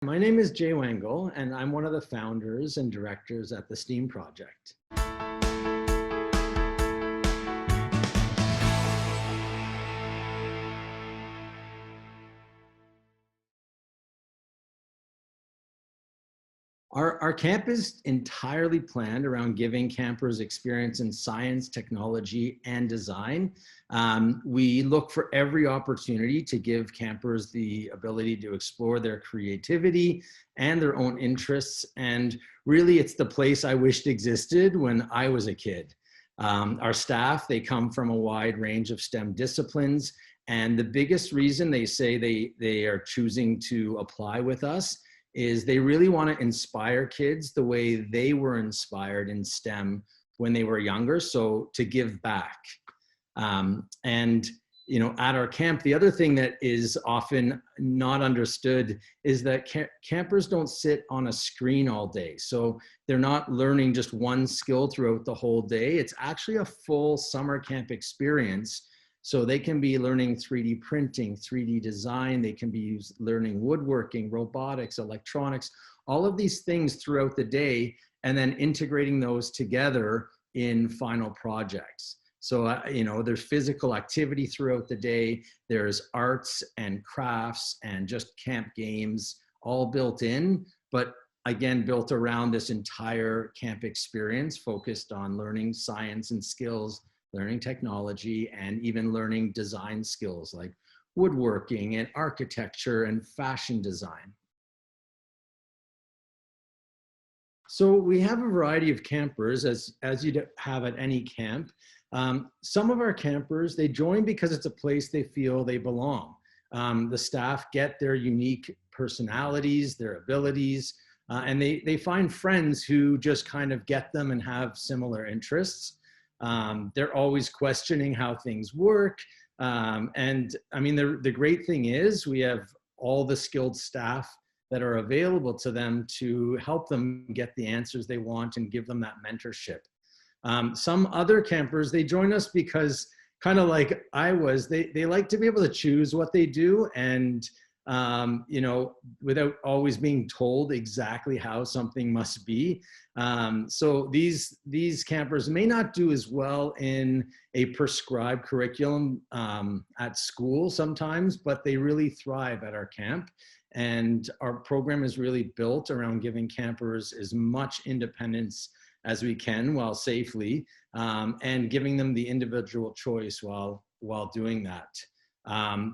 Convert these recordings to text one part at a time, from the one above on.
My name is Jay Wengel, and I'm one of the founders and directors at the STEAM project. Our camp is entirely planned around giving campers experience in science, technology, and design. We look for every opportunity to give campers the ability to explore their creativity and their own interests. And really, it's the place I wished existed when I was a kid. Our staff, they come from a wide range of STEM disciplines. And the biggest reason they say they are choosing to apply with us is they really want to inspire kids the way they were inspired in STEM when they were younger, so to give back. And at our camp, the other thing that is often not understood is that campers don't sit on a screen all day. So they're not learning just one skill throughout the whole day. It's actually a full summer camp experience. So they can be learning 3D printing, 3D design, they can be learning woodworking, robotics, electronics, all of these things throughout the day, and then integrating those together in final projects. So, there's physical activity throughout the day, there's arts and crafts and just camp games all built in, but again, built around this entire camp experience focused on learning science and skills, learning technology, and even learning design skills like woodworking and architecture and fashion design. So we have a variety of campers as you'd have at any camp. Some of our campers, they join because it's a place they feel they belong. The staff get their unique personalities, their abilities, and they find friends who just kind of get them and have similar interests. They're always questioning how things work. And I mean, the great thing is we have all the skilled staff that are available to them to help them get the answers they want and give them that mentorship. Some other campers, they join us because kind of like I was, they like to be able to choose what they do and without always being told exactly how something must be. So these campers may not do as well in a prescribed curriculum at school sometimes, but they really thrive at our camp. And our program is really built around giving campers as much independence as we can while safely, and giving them the individual choice while doing that.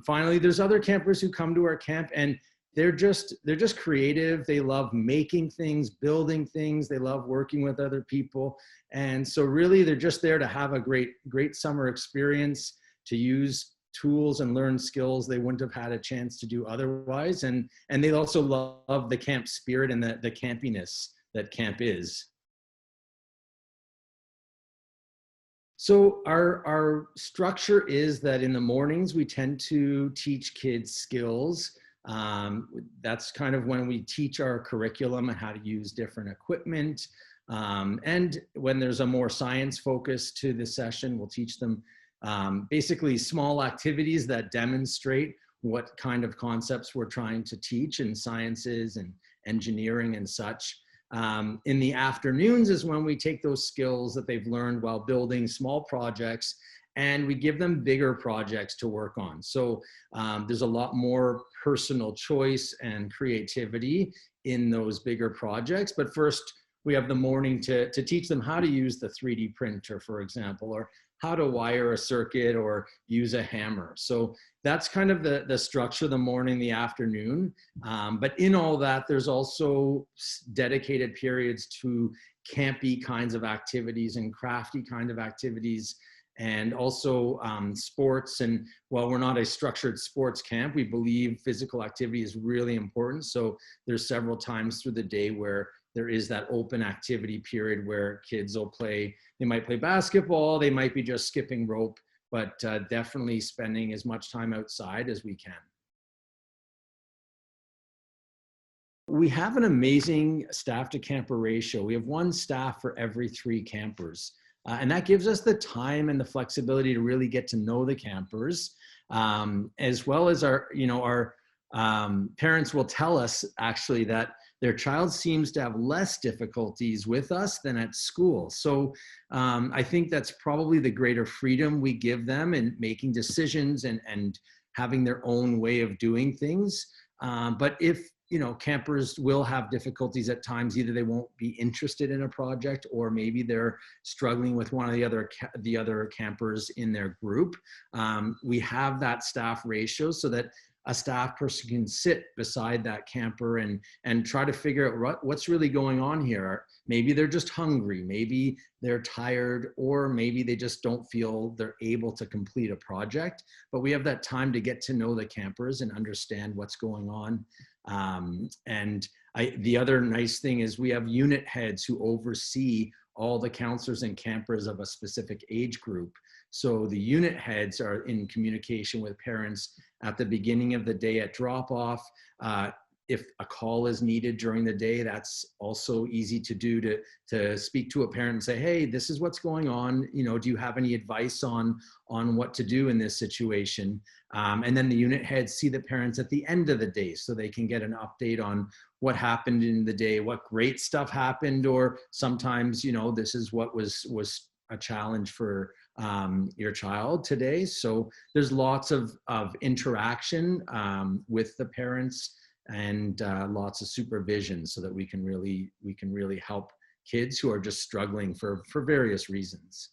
Finally, there's other campers who come to our camp and they're just creative. They love making things, building things. They love working with other people. And so really they're just there to have a great summer experience, to use tools and learn skills they wouldn't have had a chance to do otherwise. And they also love the camp spirit and the campiness that camp is. So our structure is that in the mornings, we tend to teach kids skills. That's kind of when we teach our curriculum and how to use different equipment. And when there's a more science focus to the session, we'll teach them basically small activities that demonstrate what kind of concepts we're trying to teach in sciences and engineering and such. In the afternoons is when we take those skills that they've learned while building small projects and we give them bigger projects to work on. So there's a lot more personal choice and creativity in those bigger projects. But first, we have the morning to teach them how to use the 3D printer, for example, or how to wire a circuit or use a hammer. So that's kind of the structure, the morning, the afternoon. But in all that, there's also dedicated periods to campy kinds of activities and crafty kind of activities, and also sports. And while we're not a structured sports camp, we believe physical activity is really important. So there's several times through the day where there is that open activity period where kids will they might play basketball, they might be just skipping rope, but definitely spending as much time outside as we can. We have an amazing staff to camper ratio. We have one staff for every 3 campers. And that gives us the time and the flexibility to really get to know the campers, as well as our parents will tell us actually that their child seems to have less difficulties with us than at school. So I think that's probably the greater freedom we give them in making decisions and having their own way of doing things. But if, you know, campers will have difficulties at times, either they won't be interested in a project, or maybe they're struggling with one of the other campers in their group. We have that staff ratio so that a staff person can sit beside that camper and try to figure out what's really going on here. Maybe they're just hungry, maybe they're tired, or maybe they just don't feel they're able to complete a project. But we have that time to get to know the campers and understand what's going on. The other nice thing is we have unit heads who oversee all the counselors and campers of a specific age group. So the unit heads are in communication with parents at the beginning of the day at drop-off. If a call is needed during the day, that's also easy to do, to speak to a parent and say, hey, this is what's going on. You know, do you have any advice on what to do in this situation? And then the unit heads see the parents at the end of the day so they can get an update on what happened in the day, what great stuff happened, or sometimes, you know, this is what was a challenge for your child today. So there's lots of interaction with the parents, and lots of supervision so that we can really help kids who are just struggling for various reasons.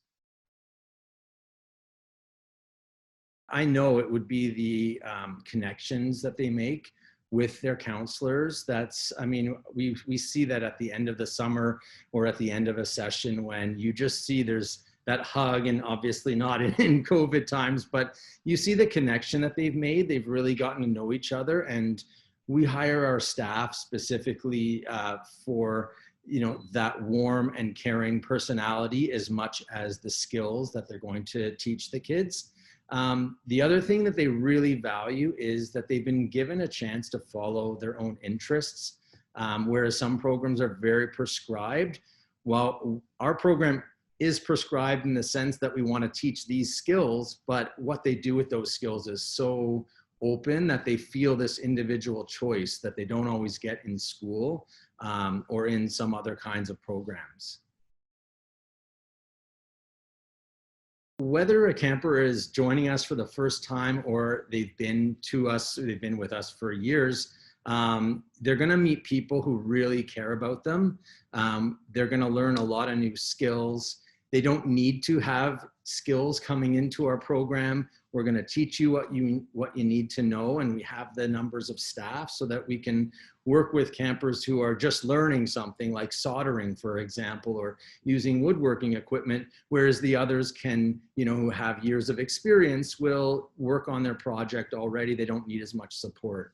I know it would be the connections that they make with their counselors. I mean, we see that at the end of the summer or at the end of a session, when you just see there's that hug, and obviously not in COVID times, but you see the connection that they've made. They've really gotten to know each other, and we hire our staff specifically for, you know, that warm and caring personality as much as the skills that they're going to teach the kids. The other thing that they really value is that they've been given a chance to follow their own interests, whereas some programs are very prescribed. Well, our program is prescribed in the sense that we want to teach these skills, but what they do with those skills is so open that they feel this individual choice that they don't always get in school or in some other kinds of programs. Whether a camper is joining us for the first time or they've been with us for years, they're going to meet people who really care about them. They're going to learn a lot of new skills. They don't need to have skills coming into our program. We're going to teach you what you need to know, and we have the numbers of staff so that we can work with campers who are just learning something like soldering, for example, or using woodworking equipment, whereas the others can, you know, who have years of experience will work on their project already. They don't need as much support.